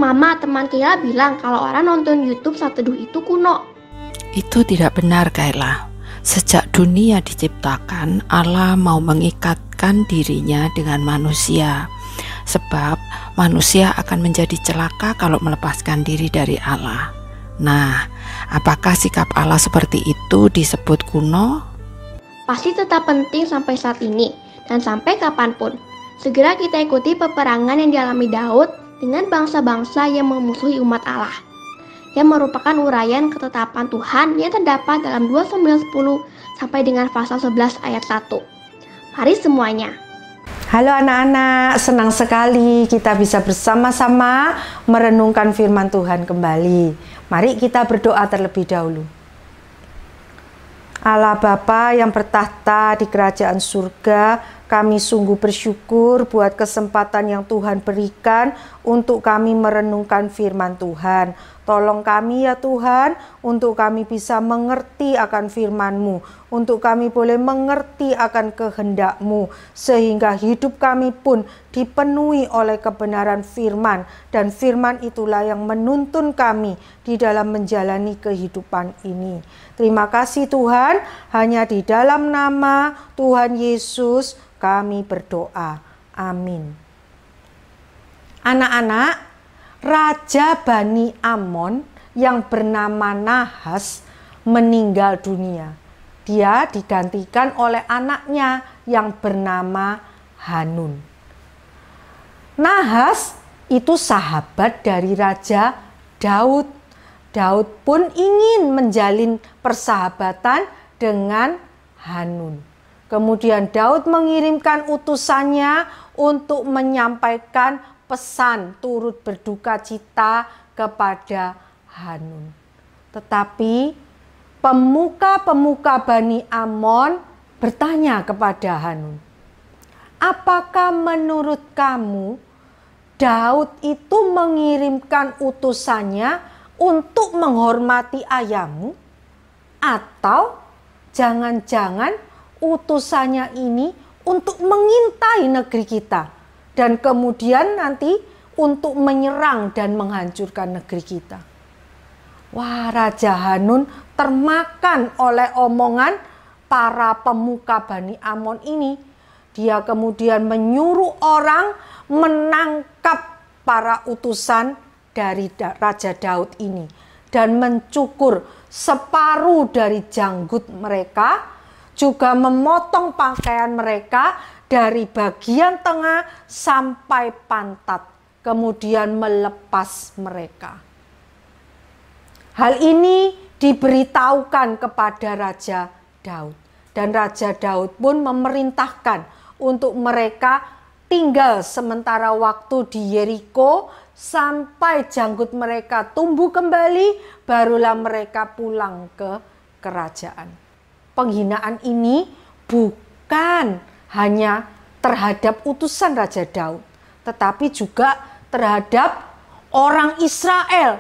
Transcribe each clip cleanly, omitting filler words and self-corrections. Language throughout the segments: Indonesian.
Mama teman Kayla bilang kalau orang nonton YouTube saat teduh itu kuno. Itu tidak benar, Kayla. Sejak dunia diciptakan, Allah mau mengikatkan dirinya dengan manusia. Sebab manusia akan menjadi celaka kalau melepaskan diri dari Allah. Nah, apakah sikap Allah seperti itu disebut kuno? Pasti tetap penting sampai saat ini dan sampai kapanpun. Segera kita ikuti peperangan yang dialami Daud dengan bangsa-bangsa yang memusuhi umat Allah, yang merupakan uraian ketetapan Tuhan yang terdapat dalam 2 Samuel 10 sampai dengan pasal 11 ayat 1. Mari semuanya. Halo anak-anak, senang sekali kita bisa bersama-sama merenungkan firman Tuhan kembali. Mari kita berdoa terlebih dahulu. Allah Bapa yang bertahta di kerajaan surga, kami sungguh bersyukur buat kesempatan yang Tuhan berikan untuk kami merenungkan firman Tuhan. Tolong kami ya Tuhan, untuk kami bisa mengerti akan firman-Mu, untuk kami boleh mengerti akan kehendak-Mu, sehingga hidup kami pun dipenuhi oleh kebenaran firman, dan firman itulah yang menuntun kami di dalam menjalani kehidupan ini. Terima kasih Tuhan, hanya di dalam nama Tuhan Yesus kami berdoa. Amin. Anak-anak, Raja Bani Amon yang bernama Nahas meninggal dunia. Dia digantikan oleh anaknya yang bernama Hanun. Nahas itu sahabat dari Raja Daud. Daud pun ingin menjalin persahabatan dengan Hanun. Kemudian Daud mengirimkan utusannya untuk menyampaikan pesan turut berduka cita kepada Hanun. Tetapi pemuka-pemuka Bani Amon bertanya kepada Hanun, apakah menurut kamu Daud itu mengirimkan utusannya untuk menghormati ayahmu? Atau jangan-jangan utusannya ini untuk mengintai negeri kita dan kemudian nanti untuk menyerang dan menghancurkan negeri kita? Wah, Raja Hanun termakan oleh omongan para pemuka Bani Amon ini. Dia kemudian menyuruh orang menangkap para utusan dari Raja Daud ini dan mencukur separuh dari janggut mereka, juga memotong pakaian mereka dari bagian tengah sampai pantat, kemudian melepas mereka. Hal ini diberitahukan kepada Raja Daud, dan Raja Daud pun memerintahkan untuk mereka tinggal sementara waktu di Yeriko sampai janggut mereka tumbuh kembali, barulah mereka pulang ke kerajaan. Penghinaan ini bukan hanya terhadap utusan Raja Daud, tetapi juga terhadap orang Israel.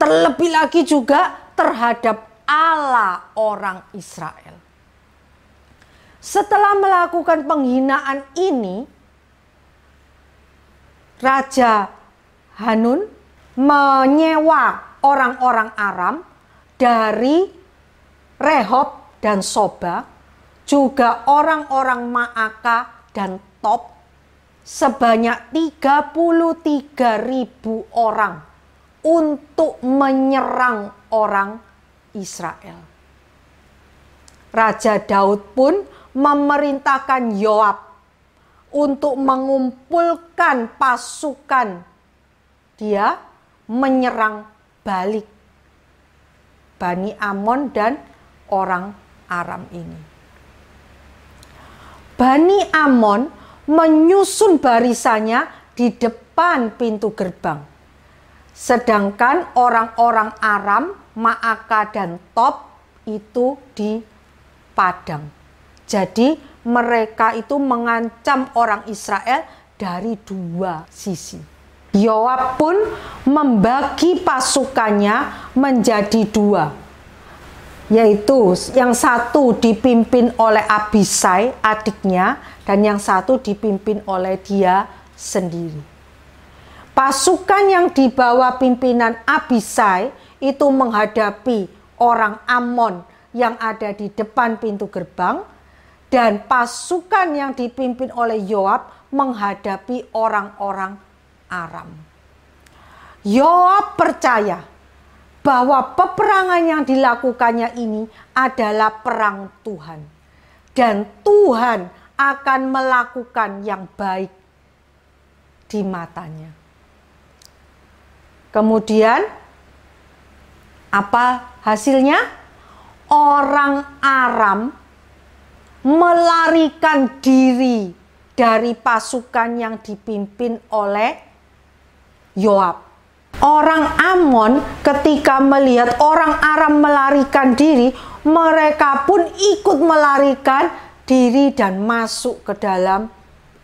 Terlebih lagi juga terhadap Allah orang Israel. Setelah melakukan penghinaan ini, Raja Hanun menyewa orang-orang Aram dari Rehob dan Soba, juga orang-orang Maaka dan Tob, sebanyak 33.000 orang untuk menyerang orang Israel. Raja Daud pun memerintahkan Yoab untuk mengumpulkan pasukan. Dia menyerang balik Bani Amon dan orang Aram ini. Bani Amon menyusun barisannya di depan pintu gerbang. Sedangkan orang-orang Aram, Maaka dan Tob itu di padang. Jadi mereka itu mengancam orang Israel dari dua sisi. Yoab pun membagi pasukannya menjadi dua, yaitu yang satu dipimpin oleh Abisai adiknya, dan yang satu dipimpin oleh dia sendiri. Pasukan yang di bawah pimpinan Abisai itu menghadapi orang Amon yang ada di depan pintu gerbang, dan pasukan yang dipimpin oleh Yoab menghadapi orang-orang Aram. Yoab percaya bahwa peperangan yang dilakukannya ini adalah perang Tuhan, dan Tuhan akan melakukan yang baik di matanya. Kemudian apa hasilnya? Orang Aram melarikan diri dari pasukan yang dipimpin oleh Yoab. Orang Amon ketika melihat orang Aram melarikan diri, mereka pun ikut melarikan diri dan masuk ke dalam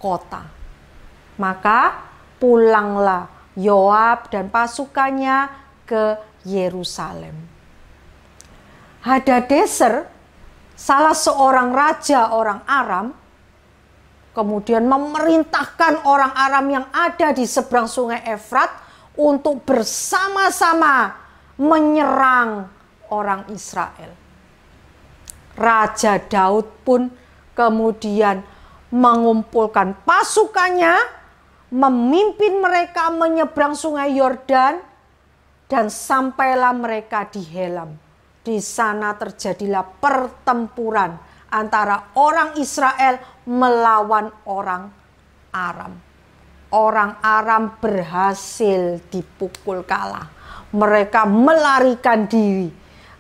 kota. Maka pulanglah Yoab dan pasukannya ke Yerusalem. Hadadezer, salah seorang raja orang Aram, kemudian memerintahkan orang Aram yang ada di seberang sungai Efrat untuk bersama-sama menyerang orang Israel. Raja Daud pun kemudian mengumpulkan pasukannya, memimpin mereka menyeberang sungai Yordan, dan sampailah mereka di Helam. Di sana terjadilah pertempuran antara orang Israel melawan orang Aram. Orang Aram berhasil dipukul kalah. Mereka melarikan diri.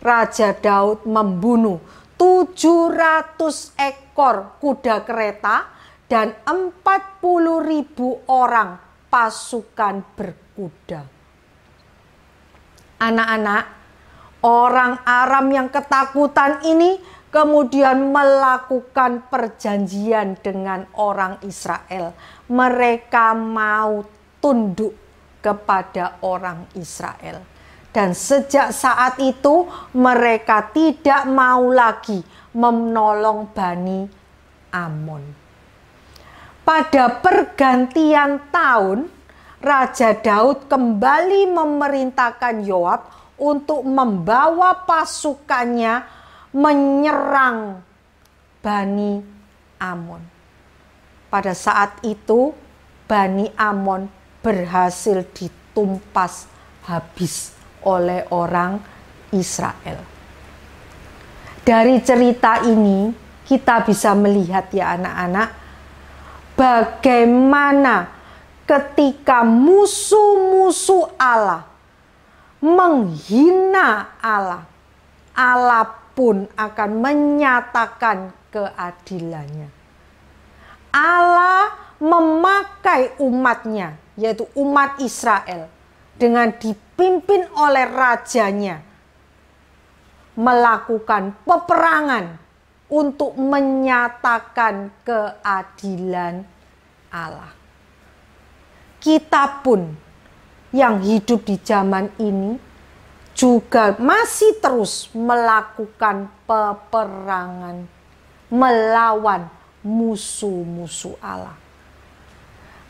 Raja Daud membunuh 700 ekor kuda kereta dan 40.000 orang pasukan berkuda. Anak-anak, orang Aram yang ketakutan ini kemudian melakukan perjanjian dengan orang Israel. Mereka mau tunduk kepada orang Israel. Dan sejak saat itu mereka tidak mau lagi menolong Bani Amon. Pada pergantian tahun, Raja Daud kembali memerintahkan Yoab untuk membawa pasukannya menyerang Bani Amon. Pada saat itu, Bani Amon berhasil ditumpas habis oleh orang Israel. Dari cerita ini, kita bisa melihat ya anak-anak, bagaimana ketika musuh-musuh Allah menghina Allah, Allah pun akan menyatakan keadilannya. Allah memakai umatnya, yaitu umat Israel, dengan dipimpin oleh rajanya, melakukan peperangan untuk menyatakan keadilan Allah. Kita pun yang hidup di zaman ini juga masih terus melakukan peperangan melawan musuh-musuh Allah.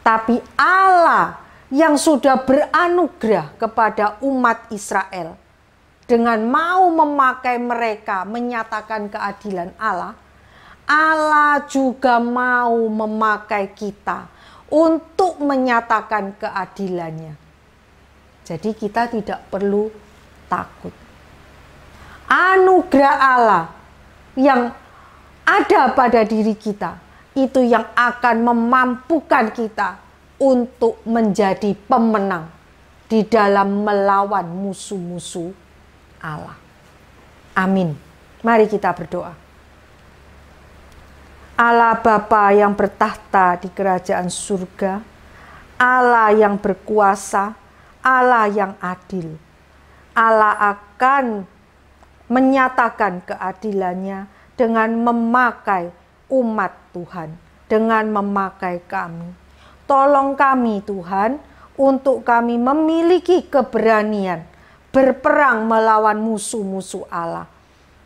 Tapi Allah yang sudah beranugerah kepada umat Israel dengan mau memakai mereka menyatakan keadilan Allah, Allah juga mau memakai kita untuk menyatakan keadilannya. Jadi kita tidak perlu takut. Anugerah Allah yang ada pada diri kita itu yang akan memampukan kita untuk menjadi pemenang di dalam melawan musuh-musuh Allah. Amin. Mari kita berdoa. Allah Bapa yang bertahta di kerajaan surga, Allah yang berkuasa, Allah yang adil. Allah akan menyatakan keadilannya dengan memakai umat Tuhan, dengan memakai kami. Tolong kami Tuhan, untuk kami memiliki keberanian berperang melawan musuh-musuh Allah.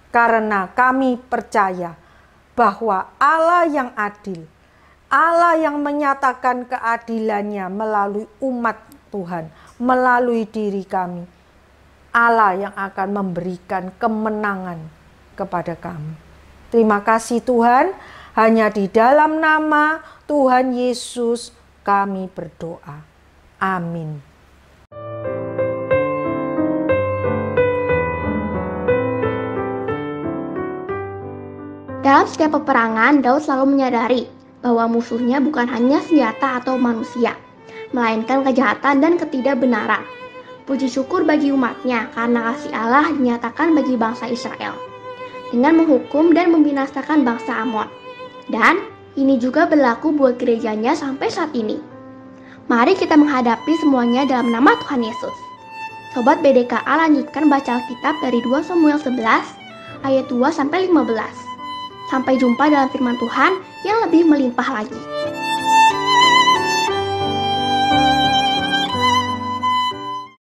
Karena kami percaya bahwa Allah yang adil, Allah yang menyatakan keadilannya melalui umat Tuhan melalui diri kami. Allah yang akan memberikan kemenangan kepada kami. Terima kasih Tuhan, hanya di dalam nama Tuhan Yesus kami berdoa. Amin. Dalam setiap peperangan, Daud selalu menyadari bahwa musuhnya bukan hanya senjata atau manusia, melainkan kejahatan dan ketidakbenaran. Puji syukur bagi umatnya karena kasih Allah dinyatakan bagi bangsa Israel dengan menghukum dan membinasakan bangsa Amon. Dan ini juga berlaku buat gerejanya sampai saat ini. Mari kita menghadapi semuanya dalam nama Tuhan Yesus. Sobat BDKA, lanjutkan baca Alkitab dari 2 Samuel 11 ayat 2-15. Sampai jumpa dalam firman Tuhan yang lebih melimpah lagi.